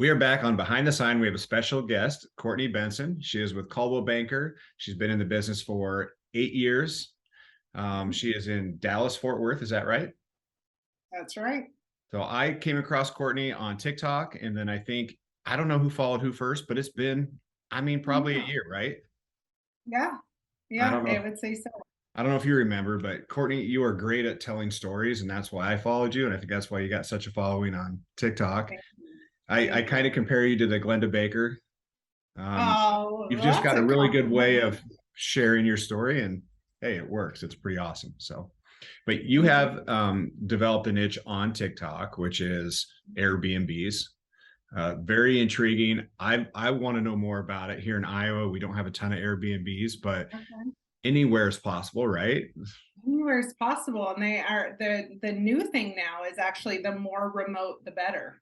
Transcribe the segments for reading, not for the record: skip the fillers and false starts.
We are back on Behind the Sign. We have a special guest, Courtney Benson. She is with Coldwell Banker. She's been in the business for 8 years. She is in Dallas, Fort Worth. Is that right? That's right. So I came across Courtney on TikTok, and then I don't know who followed who first, but it's been, probably a Yeah. year, right? Yeah. I Yeah. don't I know. would say so. I don't know if you remember, but Courtney, you are great at telling stories, and that's why I followed you, and I think that's why you got such a following on TikTok. Thank you. I Thank kind you. of compare you to the Glenda Baker. Um, Oh, you've well, just that's got a a really good way compliment. of sharing your story, and hey, it works. It's pretty awesome. So, but you Thank you. have developed a niche on TikTok, which is Airbnbs. Very intriguing. I want to know more about it. Here in Iowa, we don't have a ton of Airbnbs, but Okay. anywhere is possible, right? Anywhere is possible. And they are the new thing now is actually the more remote, the better.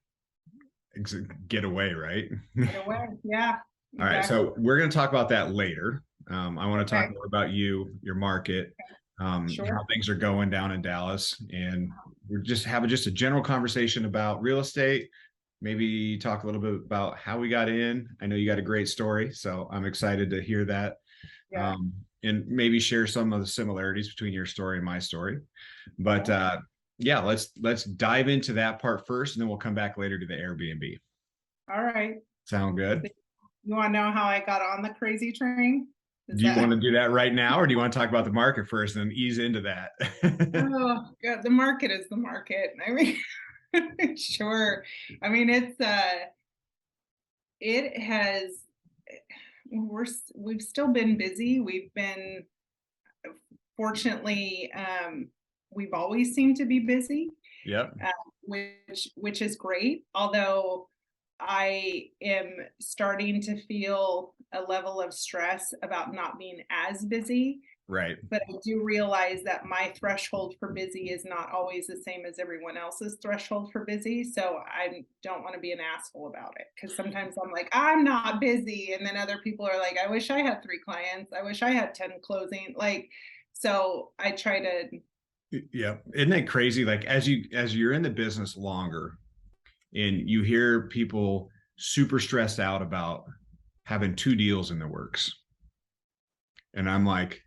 Get away, right? Get away. Yeah, All right, exactly. so we're going to talk about that later. I want to talk Okay. more about you, your market, how Sure. things are going down in Dallas, and we're just having just a general conversation about real estate. Maybe talk a little bit about how we got in. I know you got a great story, so I'm excited to hear that, Yeah. and maybe share some of the similarities between your story and my story. But Okay. yeah, let's dive into that part first, and then we'll come back later to the Airbnb. All right. Sound good? You want to know how I got on the crazy train? Is Do you want that? to do that right now, or do you want to talk about the market first and then ease into that? Oh, God, the market is the market. I mean, sure. I mean, it has we've still been busy. We've been fortunately we've always seemed to be busy, Yep. uh, which is great. Although I am starting to feel a level of stress about not being as busy. Right. But I do realize that my threshold for busy is not always the same as everyone else's threshold for busy. So I don't want to be an asshole about it because sometimes I'm like, I'm not busy. And then other people are like, I wish I had 3 clients. I wish I had 10 closing. Like, so I try to, Yep. Isn't it crazy? Like as you're in the business longer and you hear people super stressed out about having 2 deals in the works. And I'm like,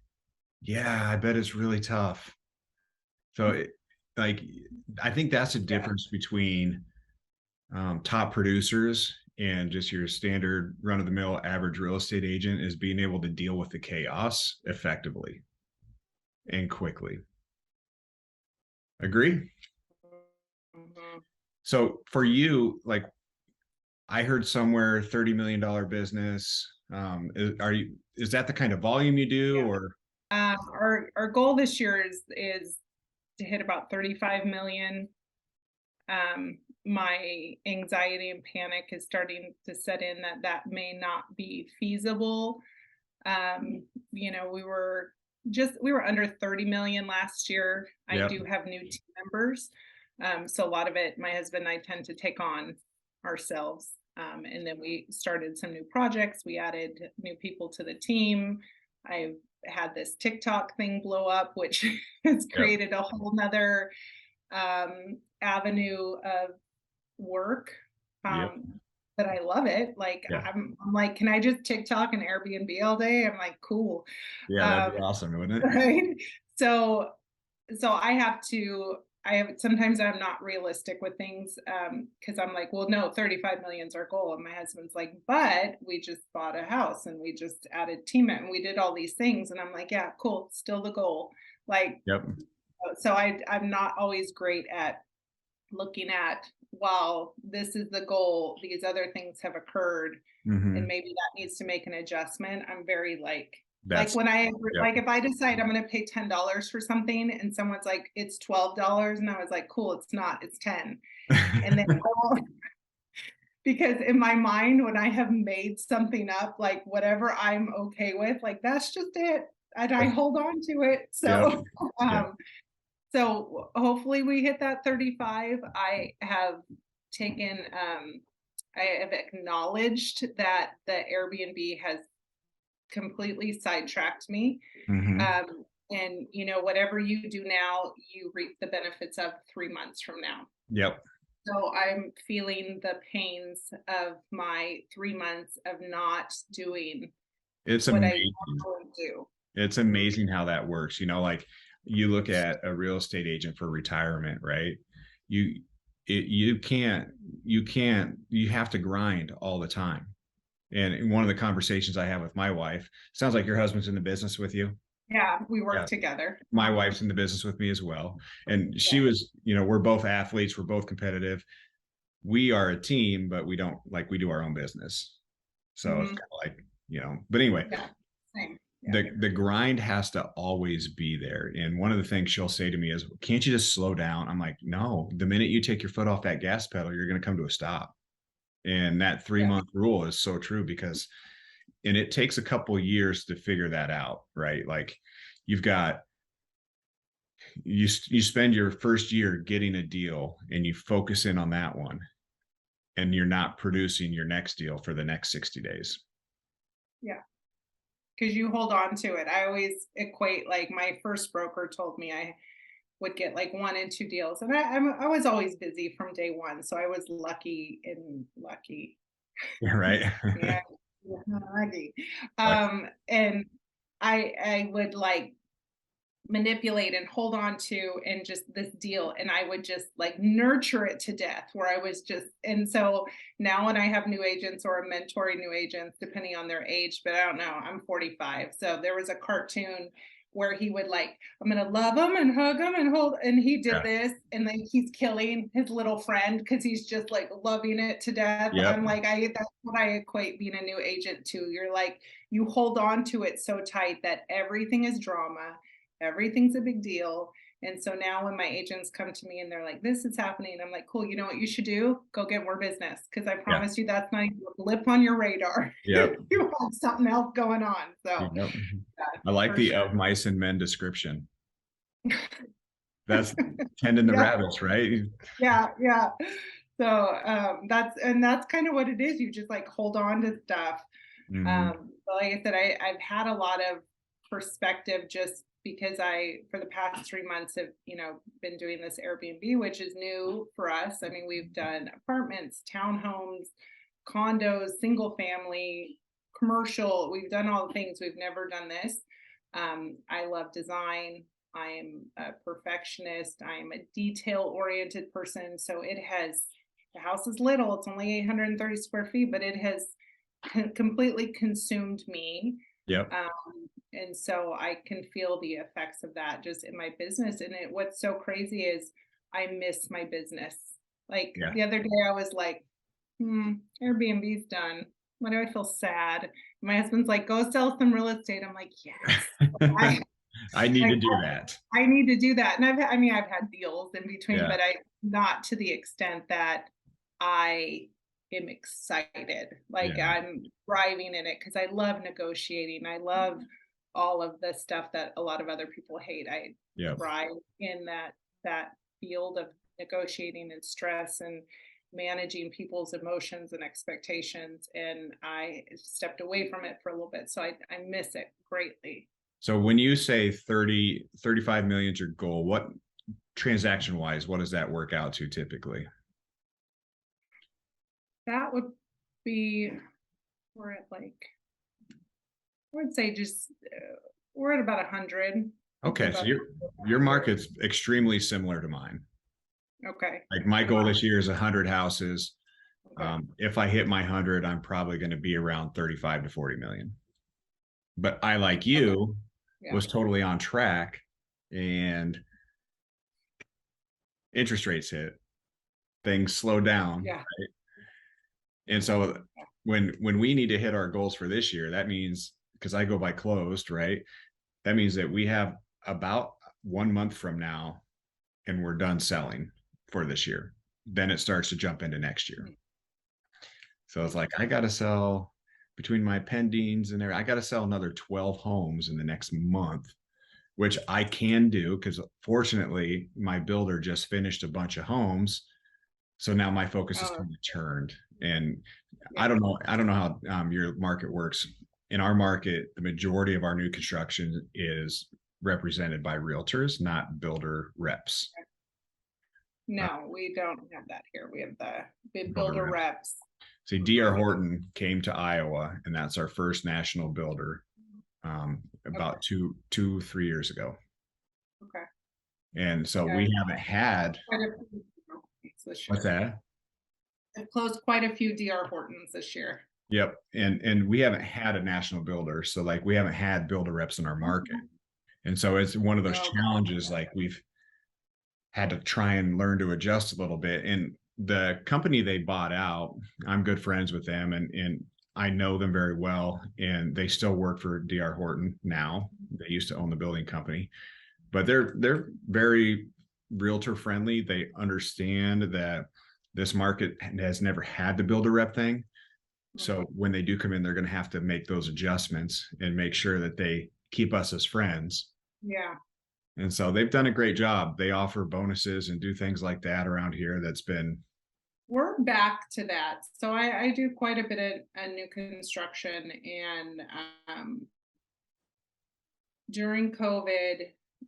yeah, I bet it's really tough. So like I think that's the yeah, difference between top producers and just your standard run of the mill average real estate agent is being able to deal with the chaos effectively and quickly. Agree? mhm, So for you, like I heard somewhere $30 million business. Is that the kind of volume you do yeah. or Our goal this year is to hit about 35 million. My anxiety and panic is starting to set in that that may not be feasible. We were under 30 million last year. I yep, do have new team members. So a lot of it, my husband and I tend to take on ourselves. And then we started some new projects. We added new people to the team. I've had this TikTok thing blow up, which has yep, created a whole nother avenue of work. yep, Um, but I love it. Like yeah, I'm like, can I just TikTok and Airbnb all day? I'm like, cool. yeah, that'd Um, be awesome, wouldn't it? right. So so I have sometimes I'm not realistic with things because I'm like, well, no, 35 million is our goal. And my husband's like, but we just bought a house and we just added team and we did all these things. And I'm like, yeah, cool, still the goal. Like, Yep, so I'm not always great at looking at, well, this is the goal, these other things have occurred, and hmm maybe that needs to make an adjustment. I'm very like that's when I yep, like if I decide I'm going to pay $10 for something and someone's like it's $12 and I was like cool, it's not, it's 10. And then because in my mind when I have made something up, like whatever I'm okay with, like that's just it, and I hold on to it. yep, So yep, um hopefully we hit that 35. Taken, I have acknowledged that the Airbnb has completely sidetracked me. hmm And whatever you do now, you reap the benefits of 3 months from now. yep. So I'm feeling the pains of my 3 months of not doing It's what I amazing. normally do. It's Mhm. amazing how that works. You know, like you look at a real estate agent for retirement, right? You you can't you have to grind all the time. And in one of the conversations I have with my wife, sounds like your husband's in the business with you. Yeah, we Yeah. work together. My wife's in the business with me as well. And Yeah, she was, you know, we're both athletes, we're both competitive. We are a team, but we don't like we do our own business. So it's mhm, kind of like, you know, but anyway, yeah, same. Yeah, the grind has to always be there. And one of the things she'll say to me is, "Can't you just slow down?" I'm like, "No, the minute you take your foot off that gas pedal, you're going to come to a stop." And that three yeah, month rule is so true because, and it takes a couple years to figure that out, right? Like you've got, you spend your first year getting a deal and you focus in on that one and you're not producing your next deal for the next 60 days. yeah. Because you hold on to it. I always equate, like, my first broker told me I would get like 1 and 2 deals, and I was always busy from day 1, so I was lucky. Yeah, right. Yeah, lucky. Like, And I would, like, manipulate and hold on to and just this deal, and I would just, like, nurture it to death where I was just, and so now when I have new agents or I'm mentoring new agents depending on their age, but I don't know, I'm 45, so there was a cartoon where he would, like, I'm gonna love him and hug him and hold, and he did yeah. this, and then he's killing his little friend because he's just, like, loving it to death. Yep. I'm like, I that's what I equate being a new agent to. You're like, you hold on to it so tight that everything is drama, everything's a big deal. And so now when my agents come to me and they're like, this is happening, I'm like, cool, you know what you should do? Go get more business. Cause I Yeah. promise you that's not even a blip on your radar. Yep. You have something else going on. So Yep. yeah, I like for the sure. of mice and men description. That's tending the Yeah, rabbits, right? yeah, yeah. So that's kind of what it is. You just like hold on to stuff. Hmm. But like I said, I've had a lot of perspective just because I, for the past 3 months, have, been doing this Airbnb, which is new for us. I mean, we've done apartments, townhomes, condos, single family, commercial. We've done all the things. We've never done this. I love design. I am a perfectionist. I am a detail oriented person. So the house is little. It's only 830 square feet, but it has completely consumed me. Yep. And so I can feel the effects of that just in my business. And what's so crazy is I miss my business. Like Yeah. the other day, I was like, Airbnb's done. Why do I feel sad? My husband's like, go sell some real estate. I'm like, yes. I I need like to do that. I need to do that. And I mean, I've had deals in between, Yeah. but I not to the extent that I am excited. Like Yeah. I'm thriving in it because I love negotiating. I love all of the stuff that a lot of other people hate. I Yep. thrive in that field of negotiating and stress and managing people's emotions and expectations. And I stepped away from it for a little bit. So I miss it greatly. So when you say 30, 35 million is your goal, what transaction wise, what does that work out to typically? That would be, we're at like, I would say just, we're at about 100. I'd say Okay. So about your 100. market's extremely similar to mine. Okay. Like my goal this year is 100 houses. Okay. If I hit my 100, I'm probably going to be around 35 to 40 million. But I, like Okay. you, Yeah. was totally on track and interest rates hit, things slowed down. Yeah. And so when we need to hit our goals for this year, that means, because I go by closed, right? That means that we have about 1 month from now and we're done selling for this year. Then it starts to jump into next year. So it's like I got to sell between my pendings and there, I got to sell another 12 homes in the next month, which I can do because fortunately my builder just finished a bunch of homes. So now my focus is Oh, kind of turned. And yeah. I don't know how your market works. In our market, the majority of our new construction is represented by realtors, not builder reps. No, we don't have that here. We have the Builder builder reps. reps. See, D.R. Horton came to Iowa, and that's our first national builder about Okay. 3 years ago. Okay. And so Yeah, we haven't had, quite a few this what's year. that? I've closed quite a few D.R. Hortons this year. Yep. And we haven't had a national builder. So like we haven't had builder reps in our market. And so it's one of those Oh, challenges, like we've had to try and learn to adjust a little bit. And the company they bought out, I'm good friends with them and I know them very well. And they still work for D.R. Horton now. They used to own the building company, but they're very realtor friendly. They understand that this market has never had the builder rep thing. So when they do come in, they're going to have to make those adjustments and make sure that they keep us as friends. yeah. And so they've done a great job. They offer bonuses and do things like that around here. That's been, We're back to that. So I do quite a bit of new construction, and during COVID,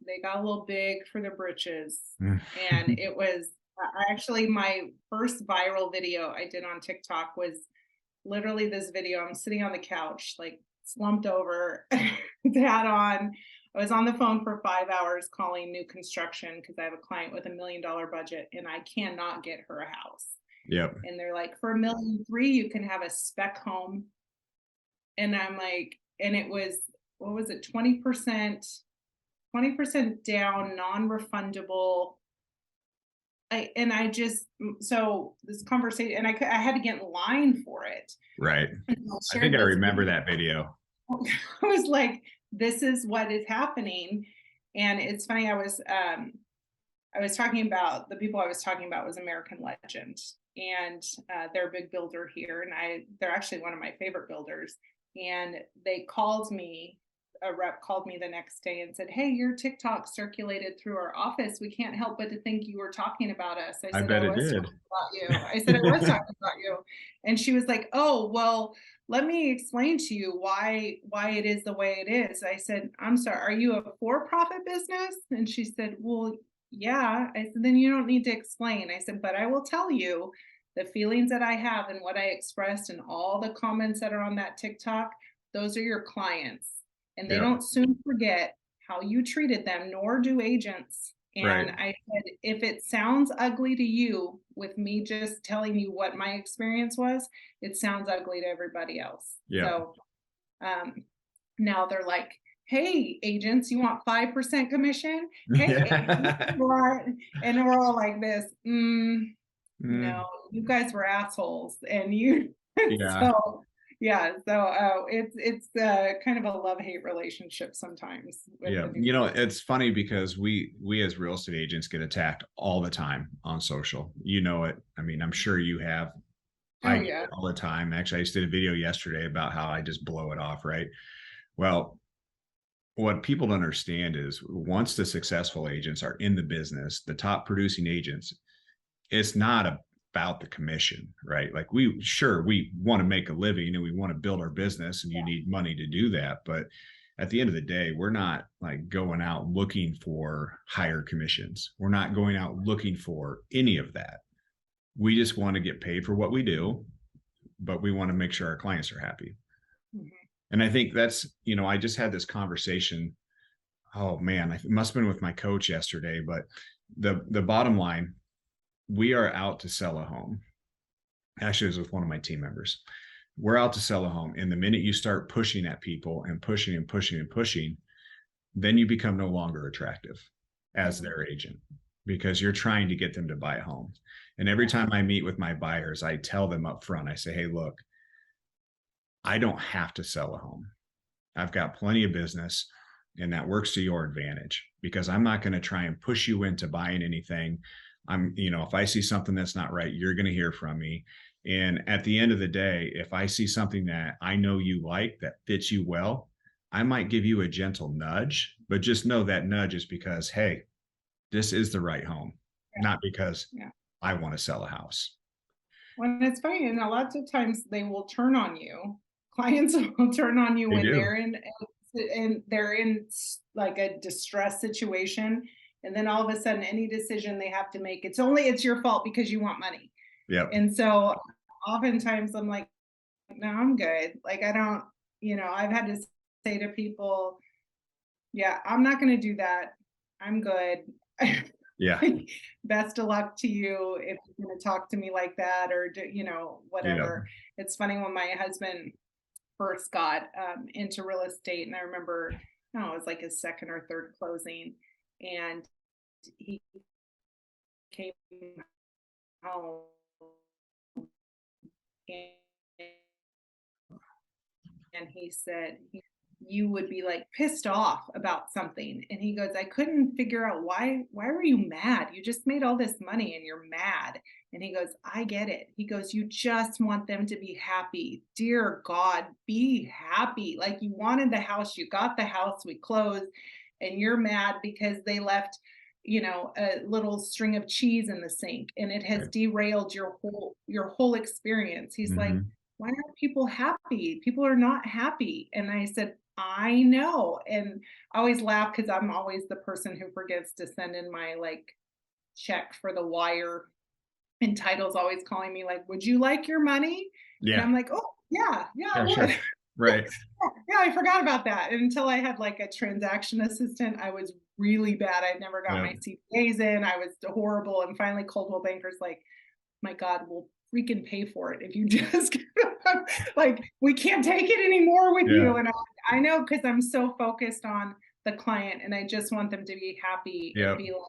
they got a little big for their britches. And it was actually my first viral video I did on TikTok was literally this video. I'm sitting on the couch, like slumped over, hat on. I was on the phone for 5 hours calling new construction because I have a client with $1 million budget and I cannot get her a house. yep. And they're like, for $1.3 million, you can have a spec home. And I'm like, and it was, what was it, 20% down, non-refundable. I just, so this conversation, and I had to get in line for it. Right. I think I remember that video. I was like, this is what is happening. And it's funny, I was talking about, the people I was talking about was American Legend, and they're a big builder here, and they're actually one of my favorite builders. And they called me, a rep called me the next day and said, hey, your TikTok circulated through our office. We can't help but to think you were talking about us. I said, bet I it was did. talking about you. I said, I was talking about you. And she was like, oh, well, let me explain to you why it is the way it is. I said, I'm sorry, are you a for-profit business? And she said, well, yeah. I said, then you don't need to explain. I said, but I will tell you the feelings that I have and what I expressed and all the comments that are on that TikTok, those are your clients. And they don't soon forget how you treated them, nor do agents. And right. I said, if it sounds ugly to you with me just telling you what my experience was, it sounds ugly to everybody else. Yeah. So now they're like, hey, agents, you want 5% commission? Hey, agents, and we're all like this. No, you guys were assholes, and you. Yeah. So it's kind of a love-hate relationship sometimes. Yeah, it's funny because we as real estate agents get attacked all the time on social. You know it. I mean, I'm sure you have. I get it all the time. Actually, I just did a video yesterday about how I just blow it off, right? Well, what people don't understand is once the successful agents are in the business, the top producing agents, it's not about the commission, right? Like we want to make a living and we want to build our business and you need money to do that. But at the end of the day, we're not like going out looking for higher commissions. We're not going out looking for any of that. We just want to get paid for what we do, but we want to make sure our clients are happy. Mm-hmm. And I think that's, I just had this conversation. Oh man, it must have been with my coach yesterday, but the bottom line, we are out to sell a home. Actually, it was with one of my team members. We're out to sell a home. And the minute you start pushing at people and pushing and pushing and pushing, then you become no longer attractive as their agent because you're trying to get them to buy a home. And every time I meet with my buyers, I tell them up front, I say, hey, look, I don't have to sell a home. I've got plenty of business and that works to your advantage because I'm not going to try and push you into buying anything. If I see something that's not right, you're going to hear from me. And at the end of the day, if I see something that I know you like that fits you well, I might give you a gentle nudge, but just know that nudge is because, hey, this is the right home, not because I want to sell a house. Well, it's funny, and a lot of times they will turn on you. Clients will turn on you when they're in like a distress situation, And then all of a sudden, any decision they have to make, it's your fault because you want money. Yep. And so oftentimes I'm like, no, I'm good. Like, I don't, I've had to say to people, yeah, I'm not going to do that. I'm good. Yeah. Best of luck to you if you're going to talk to me like that, or Yeah. whatever. It's funny, when my husband first got into real estate, and I remember, no, it was like his second or third closing, and he came home and he said, you would be like pissed off about something, and he goes, I couldn't figure out why were you mad? You just made all this money and you're mad. And he goes, I get it. He goes, you just want them to be happy. Dear God, be happy. Like, you wanted the house, you got the house, we closed, and you're mad because they left a little string of cheese in the sink, and it has derailed your whole experience. He's like, why aren't people happy? People are not happy. And I said, I know. And I always laugh because I'm always the person who forgets to send in my check for the wire. And Title's always calling me like, would you like your money? Yeah. And I'm like, oh, yeah, I would. Sure. Right. Yeah, I forgot about that. And until I had a transaction assistant, I was really bad. I'd never got my CPAs in. I was horrible. And finally, Coldwell Banker's like, my God, we'll freaking pay for it if you just we can't take it anymore with you. And I know, because I'm so focused on the client, and I just want them to be happy and be like,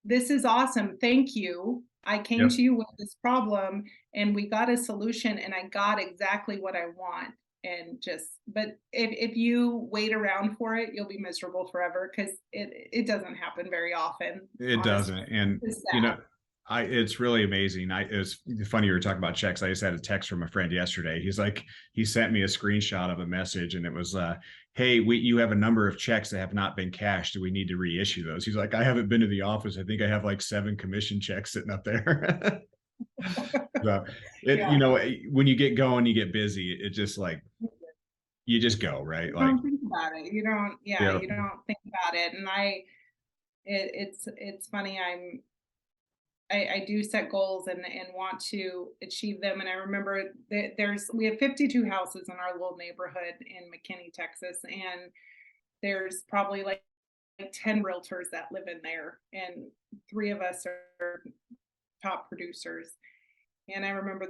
this is awesome. Thank you. I came to you with this problem and we got a solution, and I got exactly what I want. And but if you wait around for it, you'll be miserable forever, because it doesn't happen very often. It doesn't. And it's really amazing. It's funny you were talking about checks. I just had a text from a friend yesterday. He's like, he sent me a screenshot of a message, and it was, hey, you have a number of checks that have not been cashed. Do we need to reissue those? He's like, I haven't been to the office. I think I have 7 commission checks sitting up there. So when you get going, you get busy. It just you just go, right? You don't think about it. You don't think about it. And it's funny. I do set goals and want to achieve them. And I remember we have 52 houses in our little neighborhood in McKinney, Texas. And there's probably 10 realtors that live in there. And 3 of us are top producers. And I remember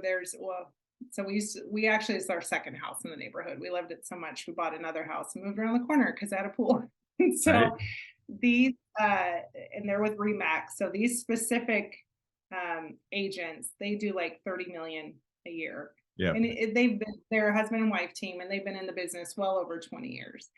we actually, it's our second house in the neighborhood. We loved it so much, we bought another house and moved around the corner because I had a pool. And so these, and they're with Remax. So these specific agents, they do 30 million a year. Yeah. And they're a husband and wife team, and they've been in the business well over 20 years.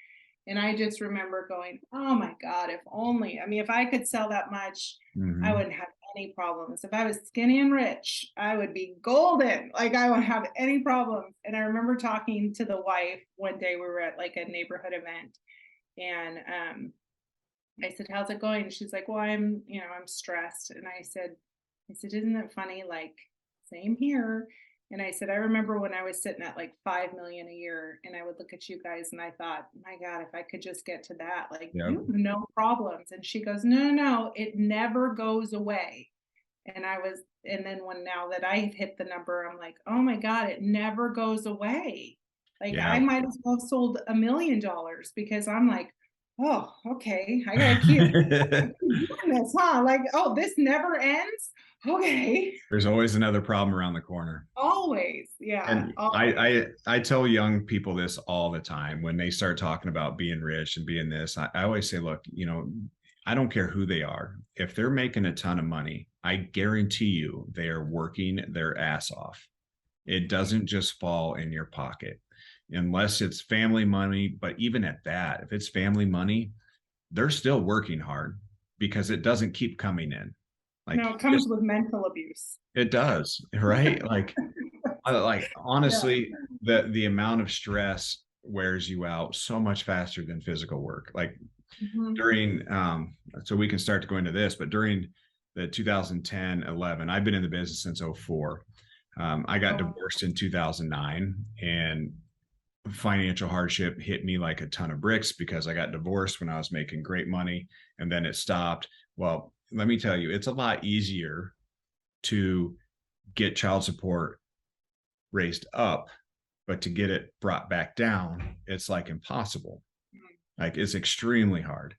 And I just remember going, oh my God, if only, if I could sell that much, I wouldn't have any problems. If I was skinny and rich, I would be golden. I wouldn't have any problems. And I remember talking to the wife one day. We were at a neighborhood event, and I said, how's it going? And she's like, well, I'm stressed. And I said, isn't it funny? Same here. And I said, I remember when I was sitting at 5 million a year, and I would look at you guys and I thought, my God, if I could just get to that, you have no problems. And she goes, no, it never goes away. And now that I've hit the number, I'm like, oh my God, it never goes away. I might as well have sold $1 million, because I'm like, oh, okay, I gotta keep doing this, huh? Oh, this never ends. Okay. There's always another problem around the corner. Always. Yeah. And always. I tell young people this all the time when they start talking about being rich and being this. I always say, look, I don't care who they are. If they're making a ton of money, I guarantee you they are working their ass off. It doesn't just fall in your pocket unless it's family money. But even at that, if it's family money, they're still working hard because it doesn't keep coming in. No, it comes with mental abuse. It does, right? Honestly, the amount of stress wears you out so much faster than physical work. During, so we can start to go into this, but during the 2010-11, I've been in the business since 04. I got divorced in 2009, and financial hardship hit me like a ton of bricks because I got divorced when I was making great money and then it stopped. Well, let me tell you, it's a lot easier to get child support raised up, but to get it brought back down, it's like impossible. Like it's extremely hard.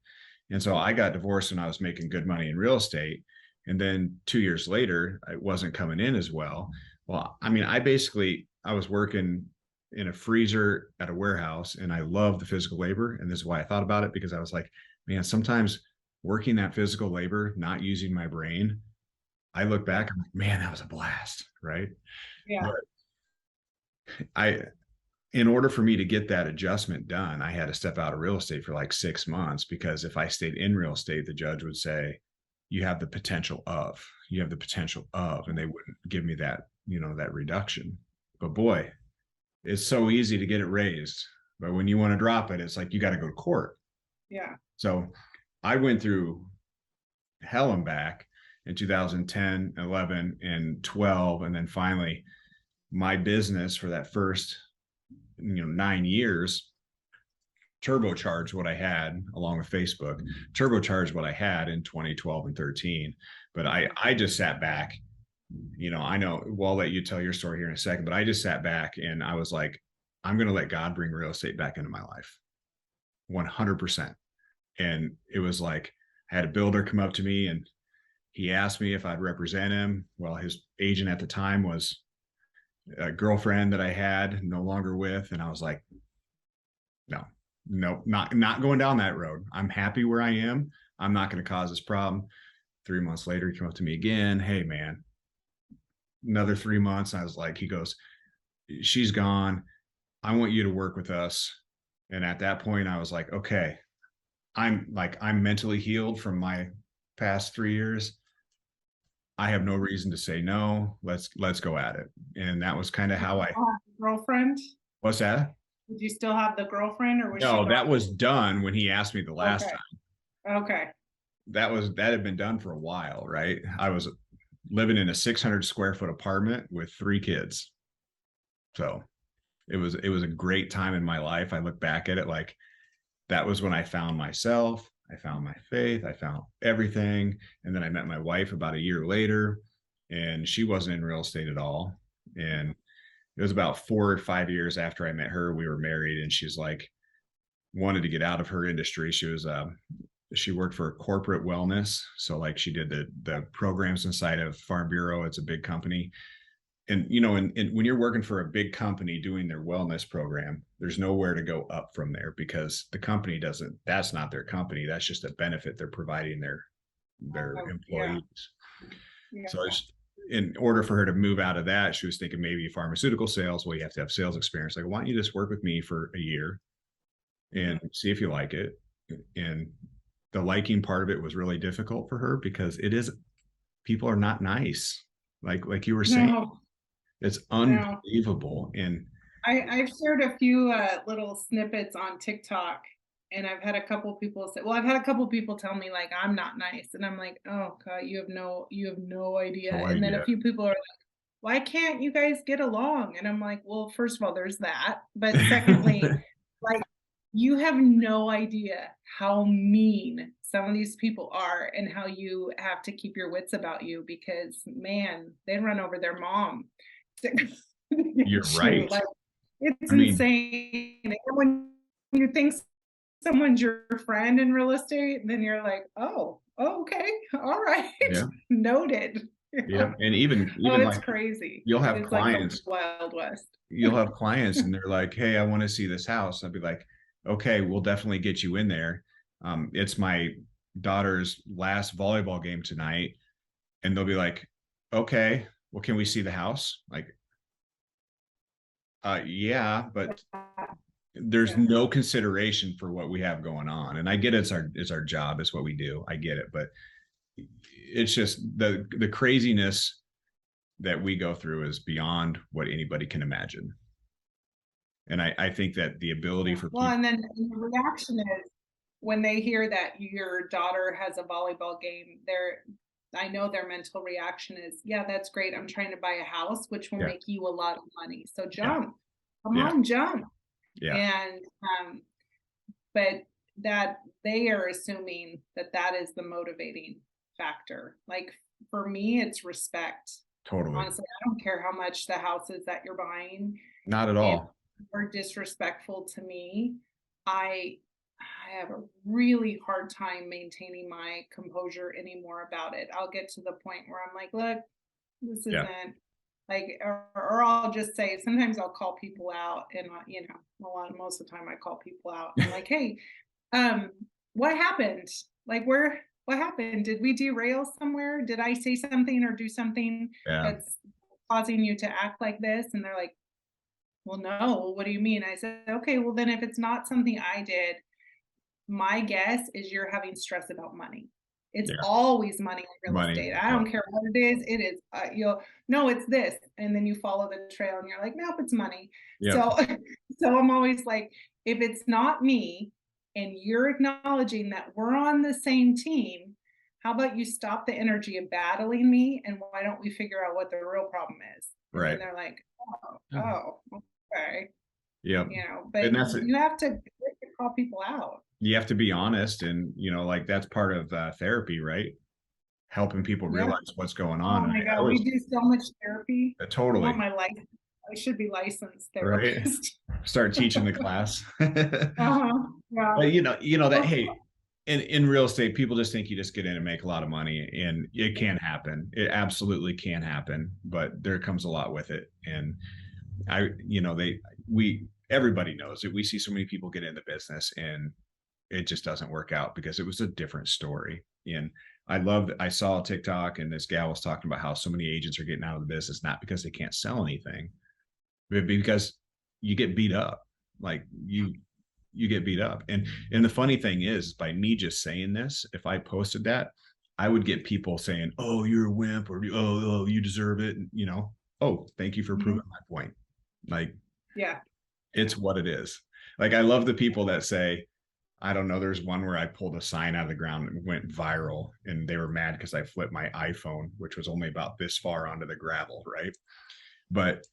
And so I got divorced when I was making good money in real estate. And then 2 years later, it wasn't coming in as well. Well, I mean, I was working in a freezer at a warehouse and I love the physical labor. And this is why I thought about it, because I was like, man, sometimes working that physical labor, not using my brain, I look back, I'm like, man, that was a blast. Right. Yeah. But I, in order for me to get that adjustment done, I had to step out of real estate for like 6 months because if I stayed in real estate, the judge would say, you have the potential of, and they wouldn't give me that, that reduction. But boy, it's so easy to get it raised. But when you want to drop it, it's like you got to go to court. Yeah. So I went through hell and back in 2010, 11, and 12. And then finally, my business for that first 9 years turbocharged what I had along with Facebook, turbocharged what I had in 2012 and 13. But I just sat back, I know, well, I'll let you tell your story here in a second, but I just sat back and I was like, I'm going to let God bring real estate back into my life 100%. And it was like, I had a builder come up to me and he asked me if I'd represent him. Well, his agent at the time was a girlfriend that I had no longer with. And I was like, no, not going down that road. I'm happy where I am. I'm not going to cause this problem. 3 months later, he came up to me again. Hey, man, another 3 months. I was like, he goes, she's gone. I want you to work with us. And at that point, I was like, okay, I'm mentally healed from my past 3 years. I have no reason to say no. Let's go at it. And that was kind of how I. Girlfriend? What's that? Did you still have the girlfriend, or was she No, gone? that was done when he asked me the last Okay. time. Okay. That had been done for a while, right? I was living in a 600 square foot apartment with 3 kids. So it was a great time in my life. I look back at it like that was when I found myself. I found my faith. I found everything. And then I met my wife about a year later, and she wasn't in real estate at all. And it was about 4 or 5 years after I met her, we were married, and she's like, wanted to get out of her industry. She worked for corporate wellness. So like she did the programs inside of Farm Bureau. It's a big company. And, and when you're working for a big company doing their wellness program, there's nowhere to go up from there because the company that's not their company. That's just a benefit they're providing their employees. Yeah. So in order for her to move out of that, she was thinking maybe pharmaceutical sales. Well, you have to have sales experience. Like, why don't you just work with me for a year and see if you like it? And the liking part of it was really difficult for her because people are not nice. Like you were saying, it's unbelievable. And I've shared a few little snippets on TikTok, and I've had a couple people say, well, I've had a couple people tell me like I'm not nice, and I'm like, oh God, you have no idea. And then a few people are like, why can't you guys get along? And I'm like, well, first of all, there's that, but secondly, like you have no idea how mean some of these people are and how you have to keep your wits about you because man, they run over their mom. You're right. Like, it's insane. And when you think someone's your friend in real estate, then you're like, oh, okay, all right, noted. Yeah, and even it's like crazy. You'll have it's clients, like the Wild West. You'll have clients, and they're like, "Hey, I want to see this house." I'll be like, "Okay, we'll definitely get you in there." It's my daughter's last volleyball game tonight, and they'll be like, "Okay, well, can we see the house?" Like, yeah, but there's no consideration for what we have going on. And I get it's our job, it's what we do. I get it, but it's just the craziness that we go through is beyond what anybody can imagine. And I think that the ability for people, and then the reaction is when they hear that your daughter has a volleyball game, I know their mental reaction is, yeah, that's great. I'm trying to buy a house, which will make you a lot of money. So jump. Come on, jump. Yeah, And but that they are assuming that that is the motivating factor. Like for me, it's respect. totally. Honestly, I don't care how much the house is that you're buying. Not at If all. you're disrespectful to me, I I have a really hard time maintaining my composure anymore about it. I'll get to the point where I'm like, look, this Yeah. isn't like, or I'll just say, sometimes I'll call people out, and most of the time I call people out. I'm like, hey, um, what happened? Like, what happened? Did we derail somewhere? Did I say something or do something Yeah. that's causing you to act like this? And they're like, well, no, what do you mean? I said, okay, well, then if it's not something I did, my guess is you're having stress about money. It's Yeah. always money in real Money. estate. I Yep. don't care what it is. It is, you'll, no, it's this. And then you follow the trail and you're like, nope, it's money. Yep. So, so I'm always like, if it's not me and you're acknowledging that we're on the same team, how about you stop the energy of battling me, and why don't we figure out what the real problem is? And then Right. they're like, oh, okay. Yep. But And that's it. you have to call people out. You have to be honest, and like that's part of therapy, right? Helping people Yeah. realize what's going Oh on. my I God, we was do so much therapy. I want totally my license. I should be licensed right. therapist. Start teaching the class. Uh-huh. Yeah. But that, Well, hey, in real estate, people just think you just get in and make a lot of money, and it can happen. It absolutely can happen, but there comes a lot with it. And we everybody knows that we see so many people get into business and it just doesn't work out because it was a different story. And I saw TikTok and this gal was talking about how so many agents are getting out of the business, not because they can't sell anything, but because you get beat up. Like you get beat up. And the funny thing is, by me just saying this, if I posted that, I would get people saying, "Oh, you're a wimp," or "Oh, you deserve it." And, "Oh, thank you for mhm. proving my point." Like Yeah. it's what it is. Like I love the people that say, I don't know. There's one where I pulled a sign out of the ground and went viral, and they were mad because I flipped my iPhone, which was only about this far onto the gravel, right? But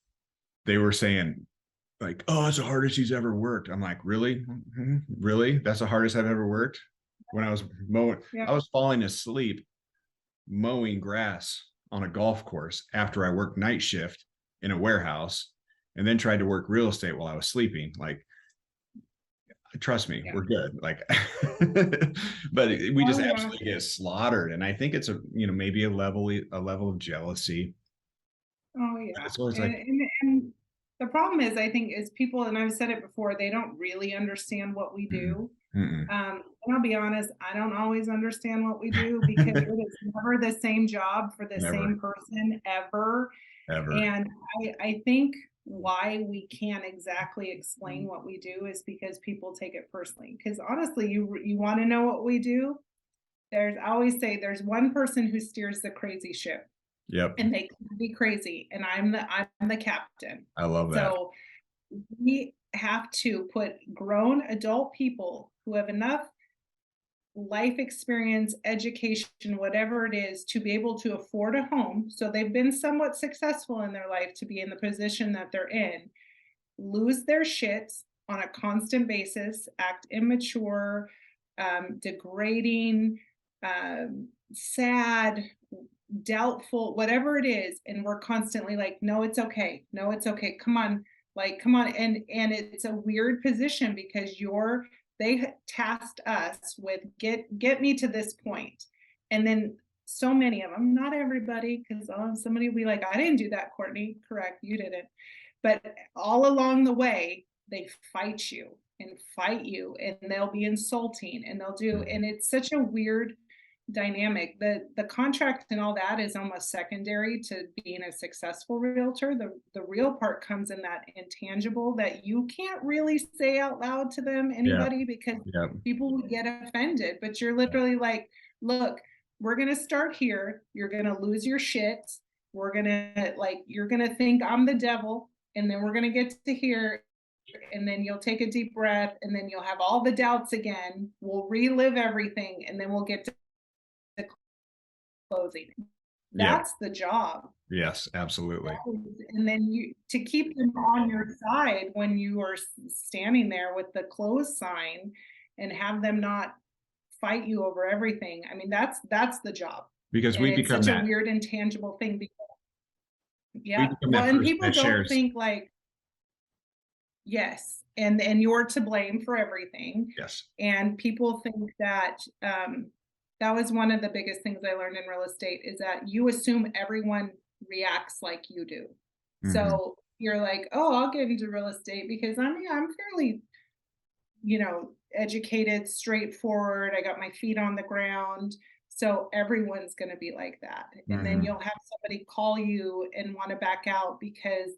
they were saying, like, "Oh, it's the hardest he's ever worked." I'm like, "Really? Really? That's the hardest I've ever worked?" When I was mowing, Yeah. I was falling asleep mowing grass on a golf course after I worked night shift in a warehouse and then tried to work real estate while I was sleeping. Like, trust me, Yeah. we're good. Like, but we just Oh yeah. absolutely get slaughtered. And I think it's maybe a level of jealousy. Oh But yeah. it's always like, And the problem is, I think, is people, and I've said it before, they don't really understand what we mm-mm, do. mm-mm, And I'll be honest, I don't always understand what we do, because it is never the same job for the never, same person ever. ever. And I think why we can't exactly explain what we do is because people take it personally. Because honestly, you want to know what we do? I always say there's one person who steers the crazy ship, Yep. and they can be crazy, and I'm the captain. I love that. So we have to put grown adult people who have enough life experience, education, whatever it is, to be able to afford a home. So they've been somewhat successful in their life to be in the position that they're in, lose their shit on a constant basis, act immature, degrading, sad, doubtful, whatever it is. And we're constantly like, no, it's okay. No, it's okay. Come on. Like, come on. And it's a weird position, because they tasked us with get me to this point. And then so many of them, not everybody, because somebody will be like, I didn't do that, Courtney. Correct, you didn't. But all along the way, they fight you and fight you, and they'll be insulting, and and it's such a weird dynamic. The contract and all that is almost secondary to being a successful realtor. The real part comes in that intangible that you can't really say out loud to Yeah. anybody, because Yeah. people would get offended. But you're literally like, look, we're gonna start here. You're gonna lose your shit. You're gonna think I'm the devil, and then we're gonna get to here, and then you'll take a deep breath, and then you'll have all the doubts again. We'll relive everything, and then we'll get to the closing. Yeah. That's the job. Yes, absolutely. And then to keep them on your side when you are standing there with the close sign and have them not fight you over everything. I mean, that's the job. Because And we it's become such a that weird intangible thing because, we yeah. become Well, that and person people that don't shares. think like, yes, and you're to blame for everything. Yes. And people think that that was one of the biggest things I learned in real estate is that you assume everyone reacts like you do. Hmm. So you're like, oh, I'll get into real estate because I'm fairly, educated, straightforward. I got my feet on the ground. So everyone's going to be like that. And then Hmm. you'll have somebody call you and want to back out because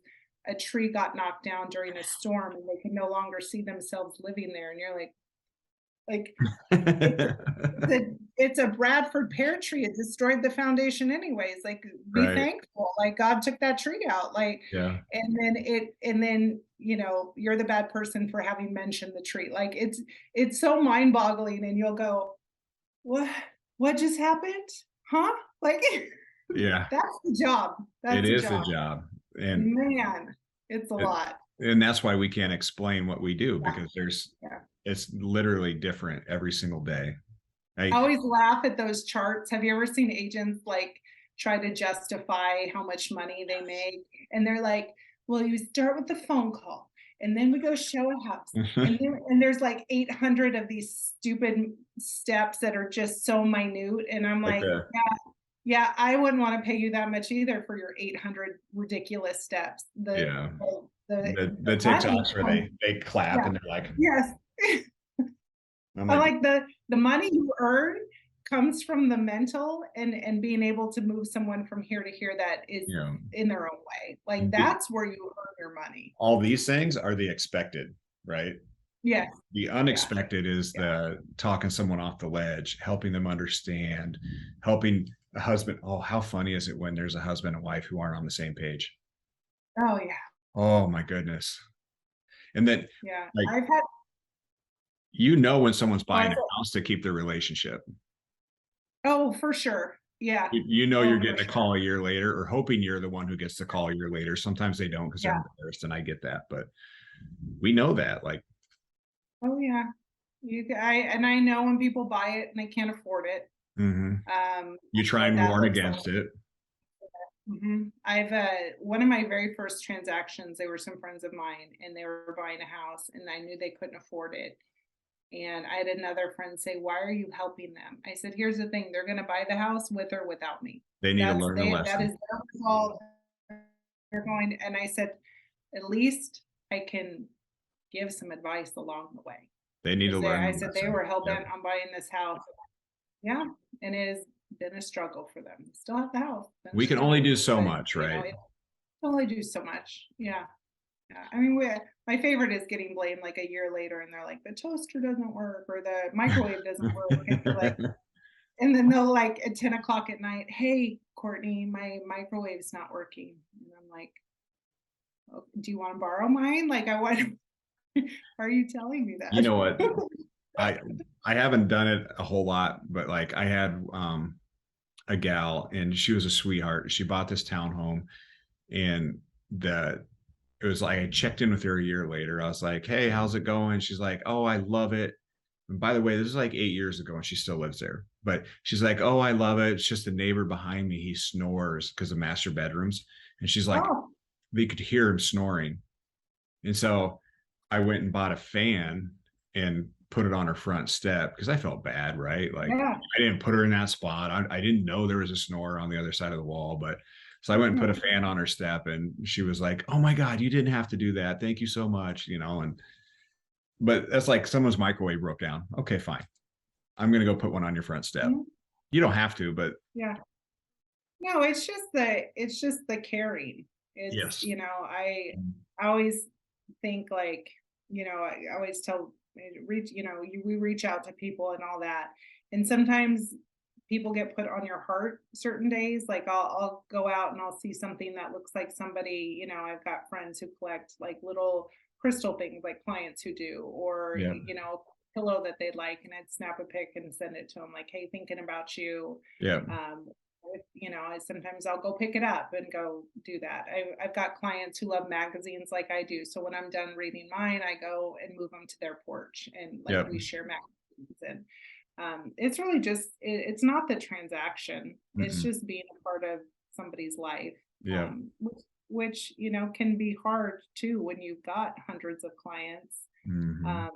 a tree got knocked down during a storm and they can no longer see themselves living there. And you're like it's it's a Bradford pear tree. It destroyed the foundation anyways. Like, be Right. thankful. Like God took that tree out. Like, Yeah. and then you're the bad person for having mentioned the tree. Like it's so mind boggling, and you'll go, what what just happened? Huh? Like Yeah. that's the job. It That's a is the job. job. And Man, it's a it, lot. and that's why we can't explain what we do Yeah. because Yeah. it's literally different every single day. I, I always laugh at those charts. Have you ever seen agents like try to justify how much money they make? And they're like, well, you start with the phone call and then we go show a house. And there's like 800 of these stupid steps that are just so minute. And I'm like like, yeah, I wouldn't want to pay you that much either for your 800 ridiculous steps. yeah, the The money TikToks where comes, they clap yeah, and they're like, yes. I'm I like, like the money you earn comes from the mental and being able to move someone from here to here that is you know, in their own way. Like the, that's where you earn your money. all these things are the expected, right? Yes. The Yeah. unexpected is Yeah. the talking someone off the ledge, helping them understand, helping a husband. Oh, how funny is it when there's a husband and wife who aren't on the same page? Oh yeah. Oh my goodness. And then Yeah. like I've had when someone's oh, buying a house to keep their relationship. oh for sure. Yeah. You're Oh for getting a sure. call a year later or hoping you're the one who gets the call a year later. Sometimes they don't because they're Yeah. embarrassed, and I get that, but we know that. Like, Oh yeah. I know when people buy it and they can't afford it. mhm. I You know try what and that warn looks like. against it. I've one of my very first transactions, they were some friends of mine and they were buying a house and I knew they couldn't afford it. And I had another friend say, why are you helping them? I said, here's the thing, they're gonna buy the house with or without me. They need to learn a That lesson. is their result. They're going, and I said, at least I can give some advice along the way. They need to Because learn I the said they lesson. were hell Yep. bent on buying this house. Yeah, and it has been a struggle for them. Still have the house, been a We can only struggle. do so But much, right? it only do so much. Yeah. Yeah. I mean, my favorite is getting blamed like a year later and they're like, the toaster doesn't work or the microwave doesn't work. And you're like, and then they'll like at 10 o'clock at night, hey, Courtney, my microwave's not working. And I'm like, oh, do you want to borrow mine? Like, I want, why are you telling me You that? know what? I I haven't done it a whole lot, but like I had a gal and she was a sweetheart. She bought this townhome and the it was like I checked in with her a year later. I was like, "Hey, how's it going?" She's like, "Oh, I love it." And by the way, this is like 8 years ago, and she still lives there. But she's like, "Oh, I love it. It's just the neighbor behind me. He snores because of master bedrooms." And she's like, Oh, they could hear him snoring. And so I went and bought a fan and put it on her front step because I felt bad, right? Like yeah. I didn't put her in that spot. I didn't know there was a snore on the other side of the wall, but so I went and put a Hmm. fan on her step and she was like, "Oh my God, you didn't have to do that. Thank you so much." And but that's like someone's microwave broke down. Okay, fine. I'm gonna go put one on your front step. Hmm. You don't have to, but Yeah. No, it's just the caring. It's, yes. I always think like, I always tell we reach out to people and all that. And sometimes people get put on your heart certain days. Like I'll go out and I'll see something that looks like somebody, I've got friends who collect like little crystal things like clients who do, or, Yeah. pillow that they'd like, and I'd snap a pic and send it to them like, hey, thinking about you. Yeah. Sometimes I'll go pick it up and go do that. I've got clients who love magazines like I do. So when I'm done reading mine, I go and move them to their porch and like Yep. we share magazines. And it's really just, it's not the transaction. It's Hmm. just being a part of somebody's life, Yep. which can be hard too when you've got hundreds of clients. Hmm. Um,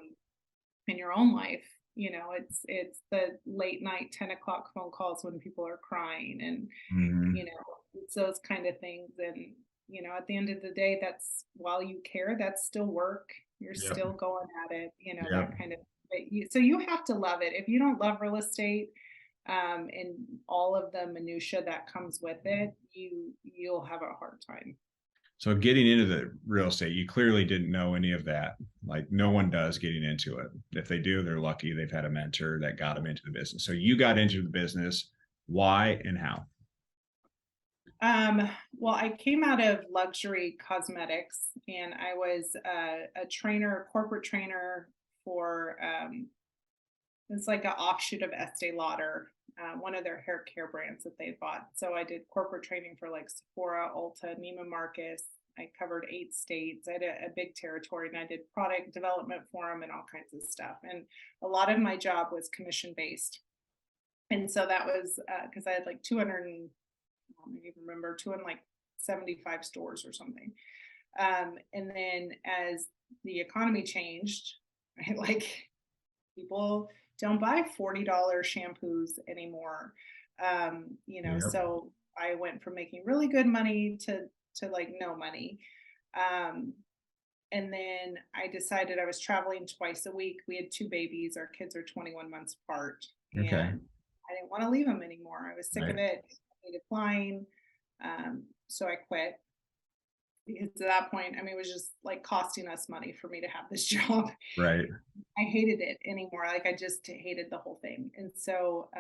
in your own life. It's the late night 10 o'clock phone calls when people are crying, and Hmm. you know it's those kind of things. And at the end of the day, that's, while you care, that's still work. You're Yep. still going at it, Yep. that kind of. So you have to love it. If you don't love real estate, and all of the minutia that comes with it, you'll have a hard time. So getting into the real estate, you clearly didn't know any of that. Like no one does getting into it. If they do, they're lucky. They've had a mentor that got them into the business. So you got into the business. Why and how? Um, well, I came out of luxury cosmetics, and I was a trainer, corporate trainer for it's like an offshoot of Estee Lauder, one of their hair care brands that they bought. So I did corporate training for like Sephora, Ulta, Neiman Marcus. I covered 8 states. I had a big territory, and I did product development for them and all kinds of stuff. And a lot of my job was commission based. And so that was because I had like 200, I don't even remember, 275 stores or something. And then as the economy changed, right, like people don't buy $40 shampoos anymore. Yep. So I went from making really good money to like no money. Um, and then I decided, I was traveling twice a week. We had 2 babies. Our kids are 21 months apart. Okay. And I didn't want to leave them anymore. I was sick of Right. it. I hated flying. So I quit, because at that point, I mean, it was just like costing us money for me to have this job. Right. I hated it anymore. Like I just hated the whole thing. And so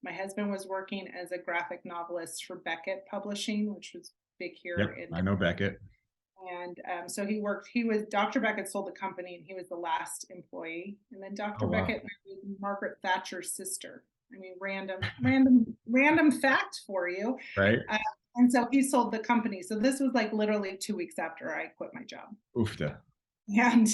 my husband was working as a graphic novelist for Beckett Publishing, which was big here Yep. in. I know Beckett. And so he was, Dr. Beckett sold the company, and he was the last employee. And then Oh Dr. wow. Beckett married Margaret Thatcher's sister. I mean, random fact for you. Right. Uh, and so he sold the company. So this was like literally 2 weeks after I quit my job. Oofta. And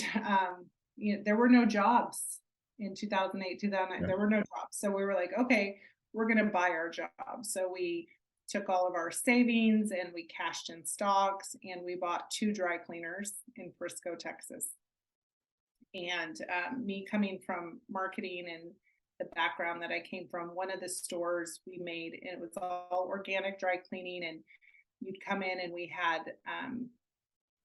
there were no jobs in 2008, 2009. Yep. There were no jobs. So we were like, okay, we're going to buy our job. So we took all of our savings and we cashed in stocks, and we bought 2 dry cleaners in Frisco, Texas. And me coming from marketing and the background that I came from, one of the stores we made, and it was all organic dry cleaning. And you'd come in and we had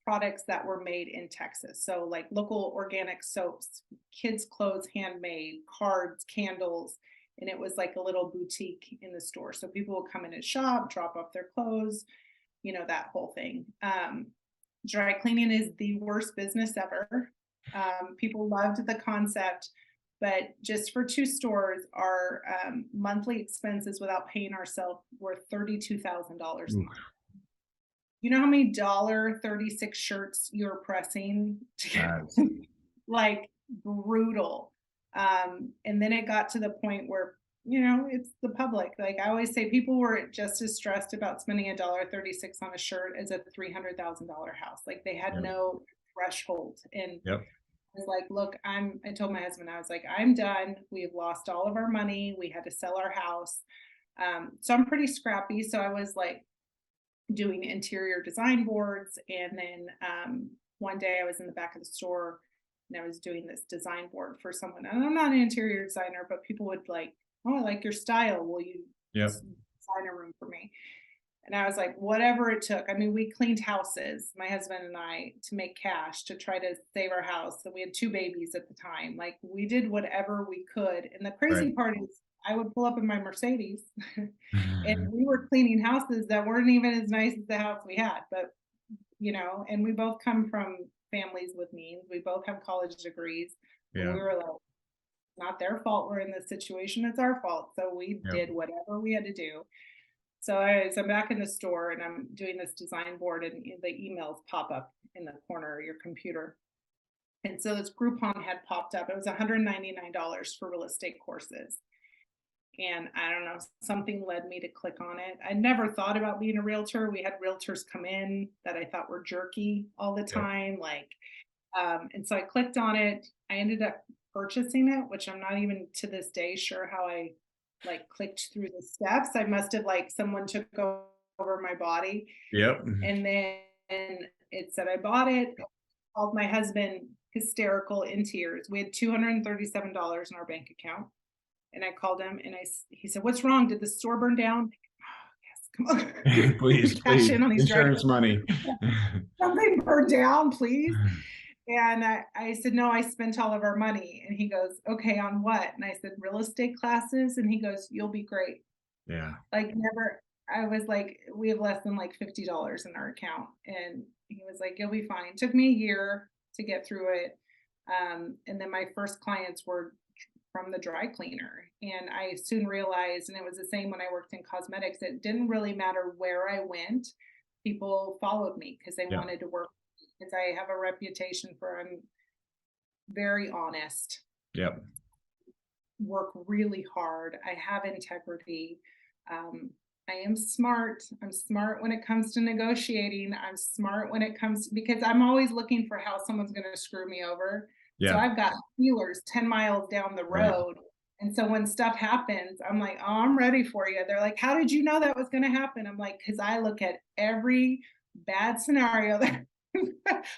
products that were made in Texas. So like local organic soaps, kids' clothes, handmade, cards, candles. And it was like a little boutique in the store. So people would come in and shop, drop off their clothes, that whole thing. Dry cleaning is the worst business ever. People loved the concept, but just for 2 stores, our monthly expenses without paying ourselves were $32,000 a month. Oof. You know how many $36 shirts you're pressing That's like brutal. And then it got to the point where, it's the public. Like I always say, people were just as stressed about spending $1.36 on a shirt as a $300,000 house. Like they had yep. no threshold. And Yep. I was like, look, I told my husband, I was like, I'm done. We've lost all of our money. We had to sell our house. So I'm pretty scrappy. So I was like, doing interior design boards. And then one day I was in the back of the store, and I was doing this design board for someone. And I'm not an interior designer, but people would like, oh, I like your style. Will you Yep. design a room for me? And I was like, whatever it took. I mean, we cleaned houses, my husband and I, to make cash to try to save our house. So we had 2 babies at the time. Like we did whatever we could. And the Right. crazy part is I would pull up in my Mercedes and we were cleaning houses that weren't even as nice as the house we had. But, and we both come from families with means. We both have college degrees. But Yeah. we were like, not their fault we're in this situation. It's our fault. So we Yep. did whatever we had to do. So I'm back in the store, and I'm doing this design board, and the emails pop up in the corner of your computer. And so this Groupon had popped up. It was $199 for real estate courses. And I don't know, something led me to click on it. I never thought about being a realtor. We had realtors come in that I thought were jerky all the Yep. time. And so I clicked on it. I ended up purchasing it, which I'm not even to this day sure how I like clicked through the steps. I must have like someone took over my body. Yep. And then it said I bought it, called my husband hysterical in tears. We had $237 in our bank account. And I called him and he said, "What's wrong? Did the store burn down?" Oh, yes, come on. Please, Cash please. in on these drivers. Insurance money. Something burned down, please. And I said, "No, I spent all of our money." And he goes, "Okay, on what?" And I said, "Real estate classes." And he goes, "You'll be great." Yeah. Like never, I was like, we have less than like $50 in our account. And he was like, "You'll be fine." It took me a year to get through it. And then my first clients were from the dry cleaner. And I soon realized, and it was the same when I worked in cosmetics, it didn't really matter where I went. People followed me because they Yeah. wanted to work because I have a reputation for I'm very honest, Yep. work really hard. I have integrity. Um, I am smart. I'm smart when it comes to negotiating. I'm smart when it comes to, because I'm always looking for how someone's going to screw me over. So Yeah. I've got feelers 10 miles down the Right. road. And so when stuff happens, I'm like, "Oh, I'm ready for you." They're like, "How did you know that was going to happen?" I'm like, "Because I look at every bad scenario that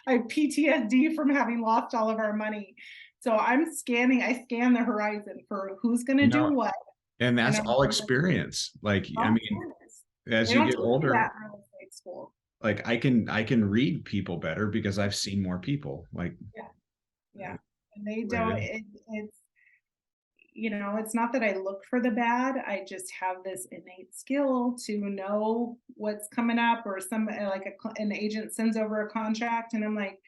I have PTSD from having lost all of our money. So I scan the horizon for who's going to You do know, what. and And that's I'm all experience. Like, I all mean, fairness. as They you don't get teach you older, that in real estate school. like I can read people better because I've seen more people. Like, Yeah, yeah. And they right. don't, it's, it's not that I look for the bad. I just have this innate skill to know what's coming up, or like an agent sends over a contract and I'm like,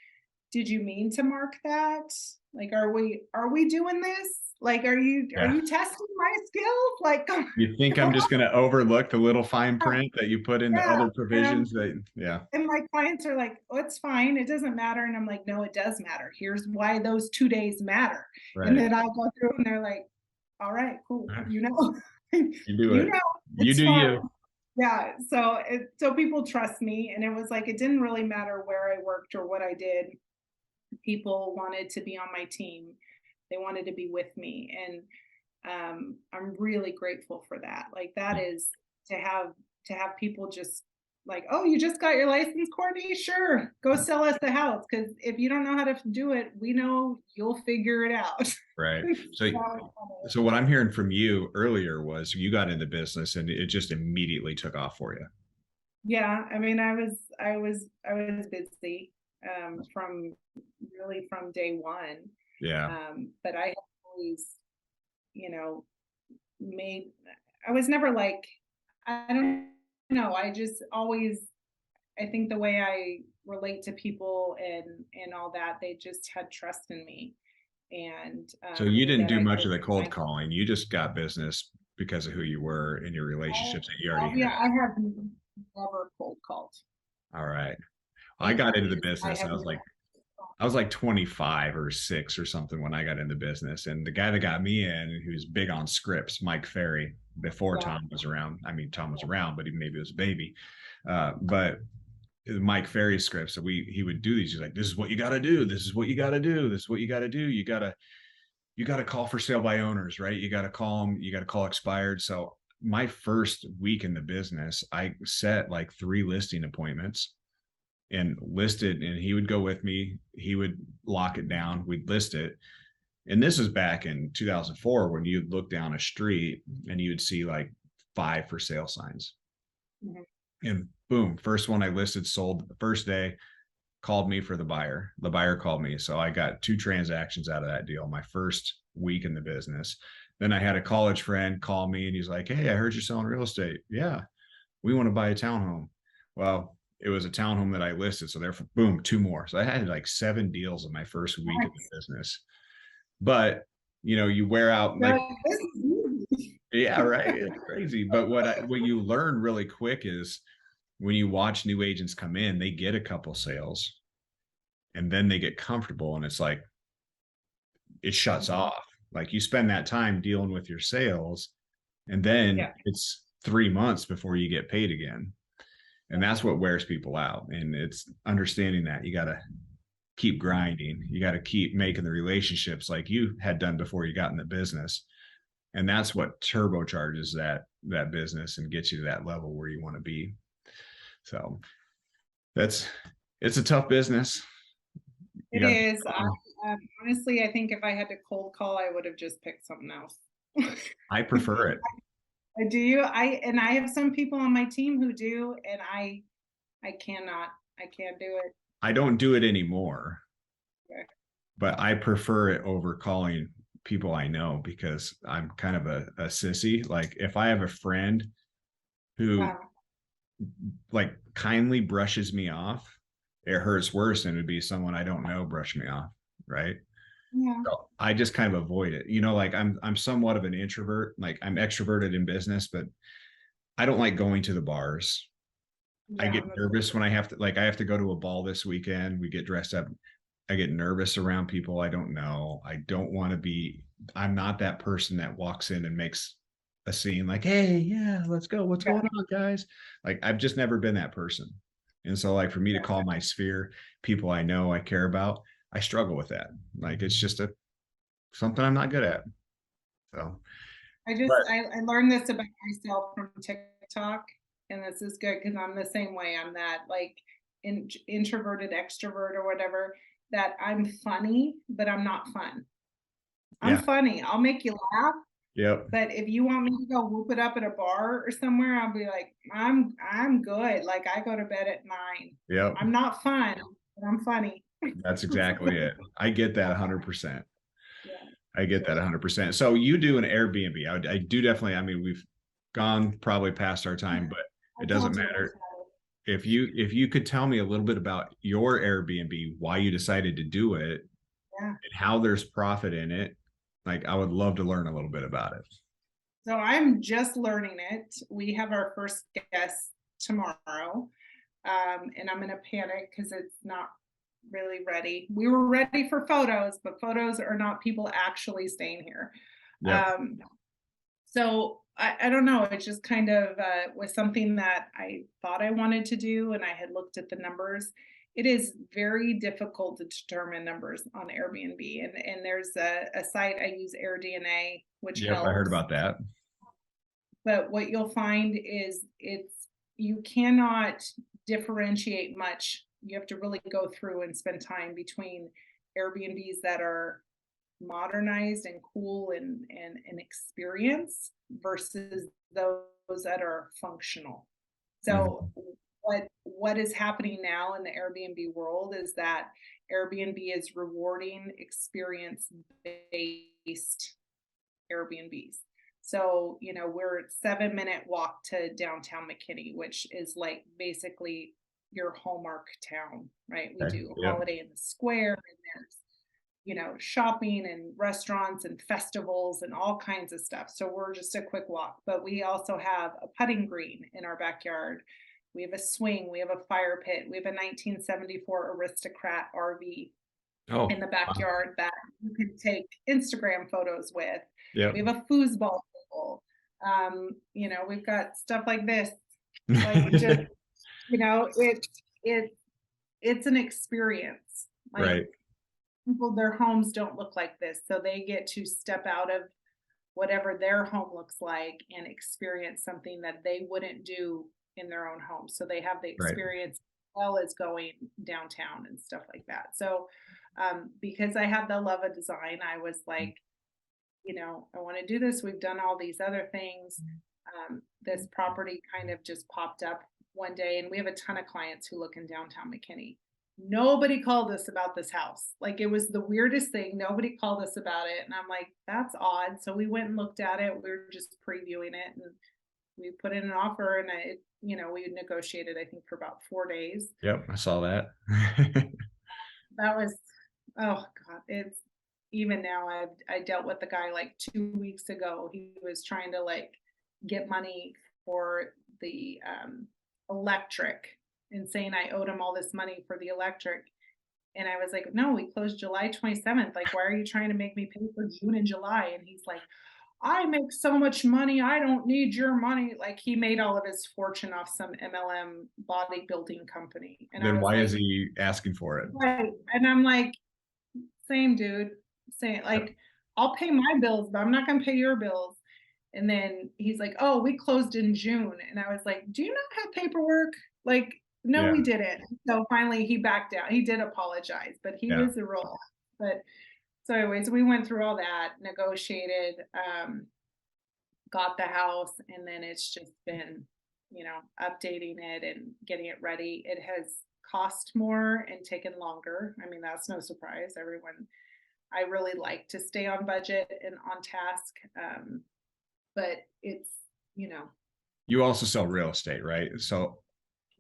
"Did you mean to mark that? Like, are we doing this? Like, are Yeah. you testing my skills? Like, come You think I'm on." just going to overlook the little fine print that you put in the Yeah. other provisions that, yeah. And my clients are like, "Oh, it's fine. It doesn't matter." And I'm like, "No, it does matter. Here's why those 2 days matter." And Right. then I'll go through and they're like, "All right, cool. You know, You do it. You it's do fine." you. Yeah. So people trust me. And it was like, it didn't really matter where I worked or what I did. People wanted to be on my team. They wanted to be with me. And I'm really grateful for that. Like that is to have people just like, "Oh, you just got your license, Courtney? Sure, go sell us the house." Because if you don't know how to do it, we know you'll figure it out. Right. So, So, so what I'm hearing from you earlier was you got into business and it just immediately took off for you. yeah, I mean, I was busy from day one, Yeah. but I have always, you know, made. I was never like, I don't know. I just always, I think the way I relate to people and all that, they just had trust in me, and So you knew didn't that do I much could. of the cold calling. You just got business because of who you were in your Oh, relationships that you already oh yeah, had. I have never cold called. All right. I Thank got into the you. I business. have never. I was like 25 or 6 or something when I got into business. And the guy that got me in, who's big on scripts, Mike Ferry, before Yeah, Tom was around. I mean, Tom was around, but he maybe was a baby. But Mike Ferry scripts. So he would do these. He's like, "This is what you got to do. This is what you got to do. This is what you got to do. You got to call for sale by owners, right? You got to call them. You got to call expired." So my first week in the business, I set like 3 listing appointments and listed, and he would go with me. He would lock it down. We'd list it. And this is back in 2004 when you'd look down a street and you would see like 5 for sale signs. mhm. And boom, first one I listed sold the first day, called me for the buyer. The buyer called me. So I got 2 transactions out of that deal my first week in the business. Then I had a college friend call me and he's like, "Hey, I heard you're selling real estate." "Yeah, we want to buy a townhome." Well, it was a townhome that I listed. So therefore, boom, 2 more. So I had like 7 deals in my first week of the Nice. business. But you wear out You're like, like, this is easy. yeah, right. It's crazy. But what you learn really quick is when you watch new agents come in, they get a couple sales and then they get comfortable and it's like it shuts Mhm. off. Like you spend that time dealing with your sales And then Yeah. it's 3 months before you get paid again. And that's what wears people out. And it's understanding that you got to keep grinding. You got to keep making the relationships like you had done before you got in the business. And that's what turbocharges that business and gets you to that level where you want to be. So that's it's a tough business. You It got is. Honestly, I think if I had to cold call, I would have just picked something else. I prefer it. I do. I have some people on my team who do, and I cannot. I can't do it. I don't do it anymore, Okay. but I prefer it over calling people I know because I'm kind of a sissy. Like if I have a friend who Uh, like kindly brushes me off, it hurts worse than it'd be someone I don't know brush me off, right? yeah. So I just kind of avoid it. You know, like I'm somewhat of an introvert. Like I'm extroverted in business, but I don't like going to the bars. I Yeah. get nervous when I have to go to a ball this weekend. We get dressed up. I get nervous around people I don't know. I don't want to be, I'm not that person that walks in and makes a scene like, hey, yeah, let's go. What's going on, guys? Like, I've just never been that person. And so, like, for me to call my sphere people I know I care about, I struggle with that. Like, it's just something I'm not good at. So, but I learned this about myself from TikTok, and this is good because I'm the same way. I'm that like introverted extrovert or whatever. That I'm funny, but I'm not fun. I'm yeah, funny. I'll make you laugh, yep, but if you want me to go whoop it up at a bar or somewhere, I'll be like, I'm good. Like I go to bed at 9. yep. I'm not fun, but I'm funny. That's exactly it. I get that 100%. Yeah, I get that 100%. So you do an Airbnb. I do definitely. I mean, we've gone probably past our time, but I it doesn't told you about matter. If you could tell me a little bit about your Airbnb, why you decided to do it, that. Yeah. and how there's profit in it, like I would love to learn a little bit about it. So I'm just learning it. We have our first guest tomorrow, and I'm in a panic because it's not really ready. We were ready for photos, but photos are not people actually staying here. Yep. Um, so I don't know. It just kind of was something that I thought I wanted to do, and I had looked at the numbers. It is very difficult to determine numbers on Airbnb, and there's a site I use AirDNA, which Yep. I heard helps. about that. But what you'll find is you cannot differentiate much. You have to really go through and spend time between Airbnbs that are modernized and cool and experience versus those that are functional. So Mhm. what is happening now in the Airbnb world is that Airbnb is rewarding experience based Airbnbs. So, we're 7-minute walk to downtown McKinney, which is like basically your hallmark town, right? We Okay. do Yep. Holiday in the Square, and there's, shopping and restaurants and festivals and all kinds of stuff. So we're just a quick walk, but we also have a putting green in our backyard. We have a swing, we have a fire pit, we have a 1974 Aristocrat RV in Oh. the Wow. backyard that you can take Instagram photos with. We Yep. have a foosball table. We've got stuff like this. Like just, you know, it it it's an experience. Like Right. people, their homes don't look like this. So they get to step out of whatever their home looks like and experience something that they wouldn't do in their own home. So they have the Right. experience as well as going downtown and stuff like that. So because I have the love of design, I was like, I want to do this. We've done all these other things. This property kind of just popped up one day, and we have a ton of clients who look in downtown McKinney. Nobody called us about this house. Like it was the weirdest thing. Nobody called us about it. And I'm like, that's odd. So we went and looked at it. We were just previewing it, and we put in an offer, and we negotiated, I think, for about 4 days. Yep. I saw that. That was, oh God, it's even now. I dealt with the guy like 2 weeks ago. He was trying to like get money for the electric and saying I owed him all this money for the electric. And I was like, no, we closed July 27th. Like, why are you trying to make me pay for June and July? And he's like, I make so much money. I don't need your money. Like he made all of his fortune off some MLM bodybuilding company. And I Then was why is like, he asking for it? right. And I'm like, same dude, same. Yep. Like, I'll pay my bills, but I'm not going to pay your bills. And then he's like, oh, we closed in June. And I was like, do you not have paperwork? Like, no, Yeah. we didn't. So finally he backed down. He did apologize, but he Yeah. was a real, but so anyways, we went through all that, negotiated, got the house, and then it's just been, updating it and getting it ready. It has cost more and taken longer. I mean, that's no surprise. I really like to stay on budget and on task. But it's, you know, You also sell real estate, right? So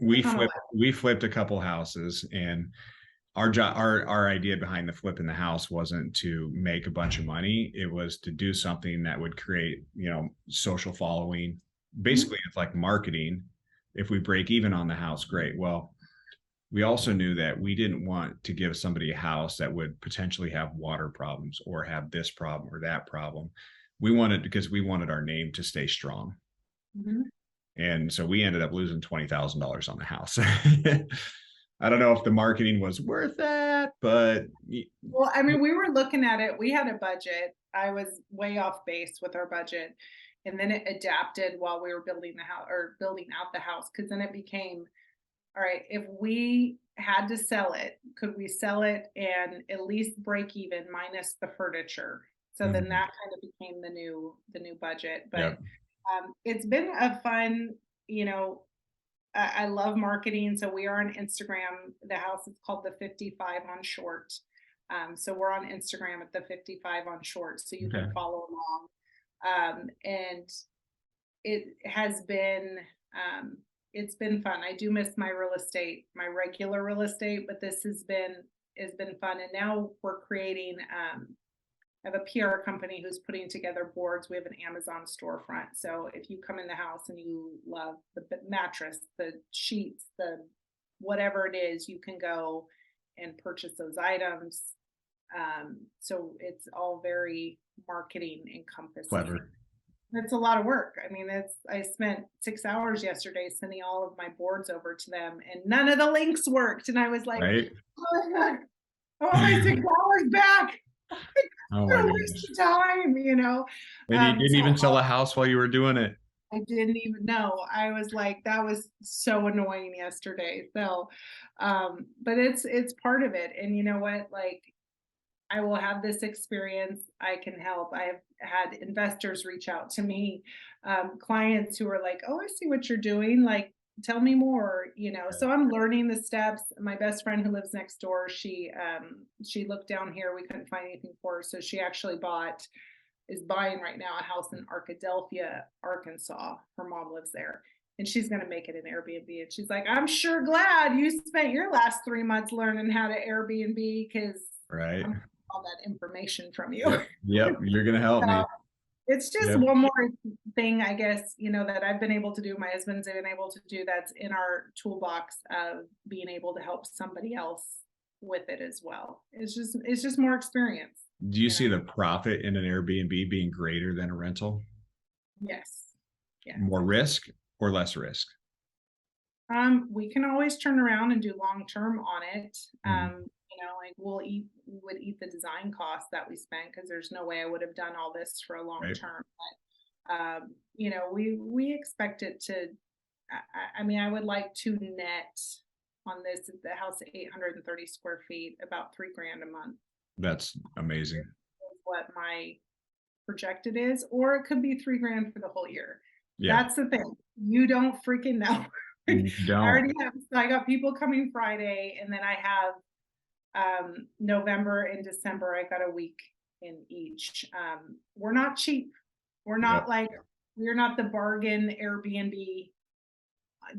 kind of we flipped a couple houses, and our idea behind the flipping the house wasn't to make a bunch of money. It was to do something that would create, social following. like, Basically, it's like marketing. If we break even on the house, great. Well, we also knew that we didn't want to give somebody a house that would potentially have water problems or have this problem or that problem. Because we wanted our name to stay strong. mhm. And so we ended up losing $20,000 on the house. I don't know if the marketing was worth that, but Well, I mean, we were looking at it. We had a budget. I was way off base with our budget. And then it adapted while we were building the house or building out the house. Cause then it became, all right, if we had to sell it, could we sell it and at least break even minus the furniture? So then Mhm. that kind of became the new budget. Yeah, But it's been a fun, you know, I love marketing. So we are on Instagram. The house is called the 55 on Short. So we're on Instagram at the 55 on Short. So you okay. can follow along. And it has been, it's been fun. I do miss my real estate, my regular real estate, but this has been fun. And now we're creating, I have a PR company who's putting together boards. We have an Amazon storefront. So if you come in the house and you love the mattress, the sheets, the whatever it is, you can go and purchase those items. So it's all very marketing encompassing. Clever. It's a lot of work. I mean, I spent 6 hours yesterday sending all of my boards over to them, and none of the links worked. And I was like, Right. oh my God, I want my 6 hours back. Oh What my a waste gosh. of time. And you didn't So even sell a house while you were doing it. I didn't even know. I was like, that was so annoying yesterday. So, but it's part of it. And you know what? Like, I will have this experience. I can help. I've had investors reach out to me, clients who are like, "Oh, I see what you're doing. Like, tell me more." Yeah. So I'm learning the steps. My best friend who lives next door, she looked down here. We couldn't find anything for her, so she actually is buying right now a house in Arkadelphia, Arkansas. Her mom lives there. And she's going to make it an Airbnb. And she's like, I'm sure glad you spent your last 3 months learning how to Airbnb because Right. I'm all that information from you. Yep. Yep. You're gonna help So me. it's just Yep. one more thing, I guess, that I've been able to do. My husband's been able to do that's in our toolbox of being able to help somebody else with it as well. It's just more experience, Do you you see know. the profit in an Airbnb being greater than a rental? Yes. Yes. More risk or less risk? We can always turn around and do long term on it. Mhm. Like we would eat the design costs that we spent because there's no way I would have done all this for a long Right. term. But we expect it to. I mean, I would like to net on this. The house at 830 square feet, about 3 grand a month That's amazing. is what my projected is, or it could be 3 grand for the whole year. Yeah. That's the thing. You don't freaking know. You I don't. already have, so I got people coming Friday, and then I have November and December. I got a week in each. We're not cheap. We're not Yep. like, we're not the bargain Airbnb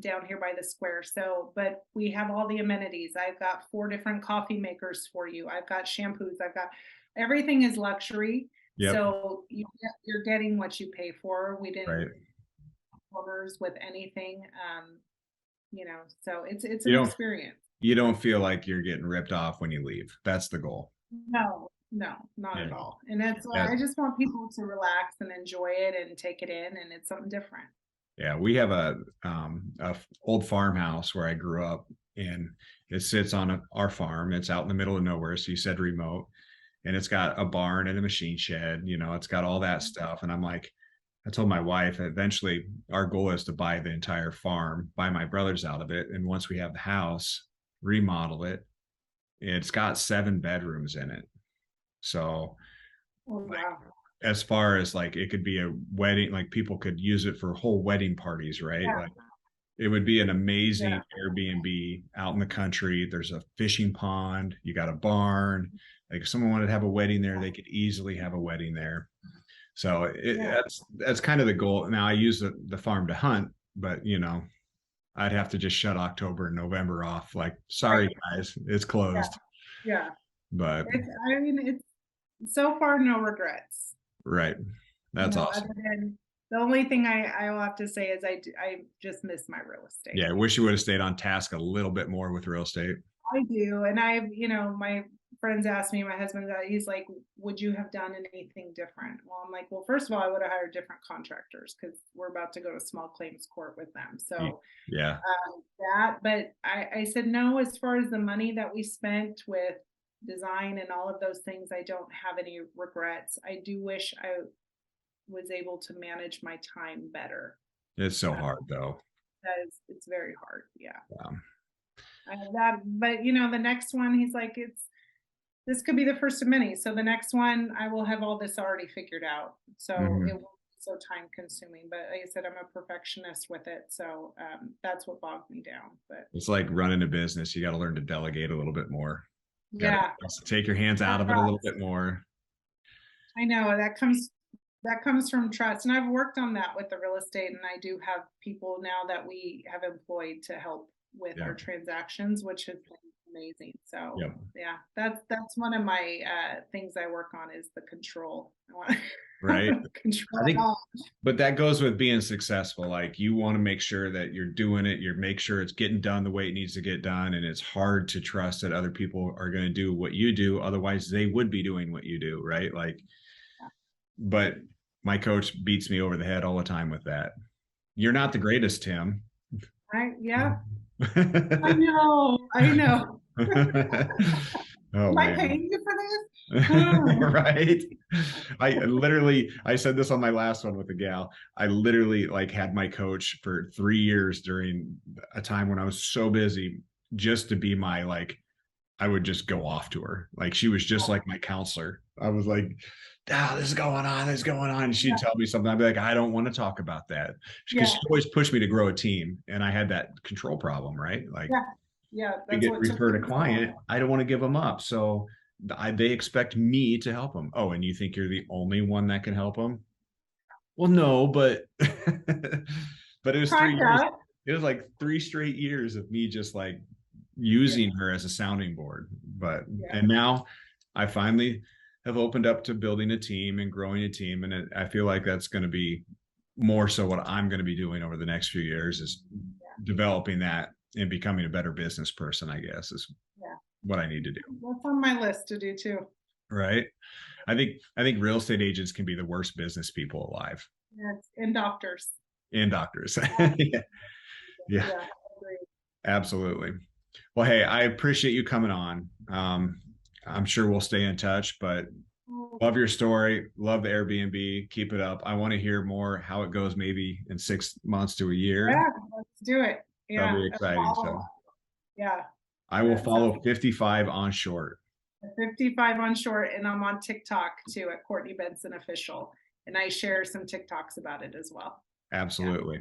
down here by the square. So, but we have all the amenities. I've got 4 different coffee makers for you. I've got shampoos. I've got everything is luxury. Yep. So you're getting what you pay for. We didn't Right. orders with anything. So it's You an don't experience. you don't feel like you're getting ripped off when you leave. That's the goal. No, No, not Yeah. at all. And that's why Yeah. I just want people to relax and enjoy it and take it in, and it's something different. Yeah. We have old farmhouse where I grew up, and it sits on our farm. It's out in the middle of nowhere. So you said remote, and it's got a barn and a machine shed, it's got all that stuff. And I'm like, I told my wife eventually our goal is to buy the entire farm, buy my brothers out of it. And once we have the house, remodel it. It's got 7 bedrooms in it. So Oh, like wow. as far as like it could be a wedding, like people could use it for whole wedding parties, right? Yeah, Like it would be an yeah, amazing Airbnb out in the country. There's a fishing pond, you got a barn. Like if someone wanted to have a wedding there, they could easily have a wedding there. So yeah, that's kind of the goal. Now I use the farm to hunt, but I'd have to just shut October and November off. Like, sorry right. guys, it's Yeah, closed. yeah. But I mean, it's so far no regrets. right, that's Other awesome. than the only thing I will have to say is I just miss my real estate. Yeah, I wish you would have stayed on task a little bit more with real estate. I do, and my friends ask me, my husband, he's like, "Would you have done anything different?" Well, I'm like, "Well, first of all, I would have hired different contractors because we're about to go to small claims court with them." So Yeah, but I said no. As far as the money that we spent with design and all of those things, I don't have any regrets. I do wish I was able to manage my time better. it's so Uh, hard though. because it's very hard. Yeah. Yeah. But the next one, he's like, this could be the first of many. So the next one, I will have all this already figured out. So it Mhm. won't be so time consuming. But like I said, I'm a perfectionist with it. So that's what bogged me down. But It's like running a business. You got to learn to delegate a little bit more. Got yeah, to take your hands out of it a little bit more. I know that comes from trust. And I've worked on that with the real estate. And I do have people now that we have employed to help with Yeah. our transactions, which has been amazing. So Yep. yeah, that's one of my things I work on is the control. I want Right. control I it think, all. but that goes with being successful. Like you want to make sure that you're doing it, you make sure it's getting done the way it needs to get done. And it's hard to trust that other people are going to do what you do. Otherwise, they would be doing what you do. Right. Like, but my coach beats me over the head all the time with that. You're not the greatest, Tim. Yeah, I know, I know. Oh Am I man. paying you for this? Hmm. Right. I said this on my last one with the gal. I literally like had my coach for 3 years during a time when I was so busy just to be my like I would just go off to her. Like she was just like my counselor. I was like, this is going on, this is going on. And she'd Yeah, tell me something. I'd be like, I don't want to talk about that. Because yeah, she always pushed me to grow a team. And I had that control problem, right? Like yeah, yeah. we That's get what took referred me a so long. client, I don't want to give them up. So they expect me to help them. Oh, and you think you're the only one that can help them? Well, no, but but it was Kind 3 years. of. It was like 3 straight years of me just like Yeah, using her as a sounding board. But yeah, and now I finally have opened up to building a team and growing a team, and I feel like that's going to be more so what I'm going to be doing over the next few years is yeah, developing that and becoming a better business person, I guess, is yeah. what I need to do. That's on my list to do too. Right. I think real estate agents can be the worst business people alive Yes, and doctors. and doctors. Yeah, Yeah. Yeah, yeah, I agree. absolutely. Well, hey, I appreciate you coming on. I'm sure we'll stay in touch, but Oh, love your story. Love the Airbnb. Keep it up. I want to hear more how it goes maybe in 6 months to a year. yeah, let's do it. That'll Yeah, be a exciting. So follow-up. Yeah, I will that sounds follow 55 on short. 55 on short, and I'm on TikTok too at Courtney Benson Official, and I share some TikToks about it as well. Yeah. Absolutely.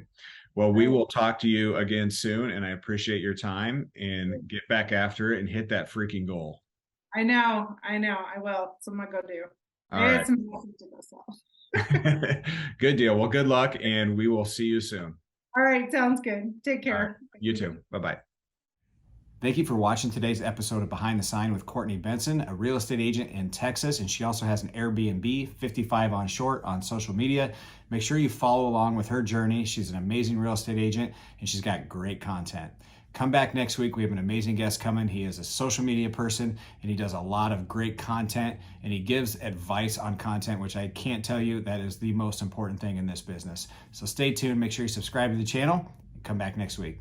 Well, we will talk to you again soon, and I appreciate your time and get back after it and hit that freaking goal. I know, I will. So I'm gonna go do. All I had right. some coffee to go sell. Good deal. Well, good luck, and we will see you soon. All right, sounds good. Take All right. care. You too. Bye bye. Thank you for watching today's episode of Behind the Sign with Courtney Benson, a real estate agent in Texas, and she also has an Airbnb 55 on short on social media. Make sure you follow along with her journey. She's an amazing real estate agent, and she's got great content. Come back next week. We have an amazing guest coming. He is a social media person and he does a lot of great content and he gives advice on content, which I can't tell you, that is the most important thing in this business. So stay tuned. Make sure you subscribe to the channel and come back next week.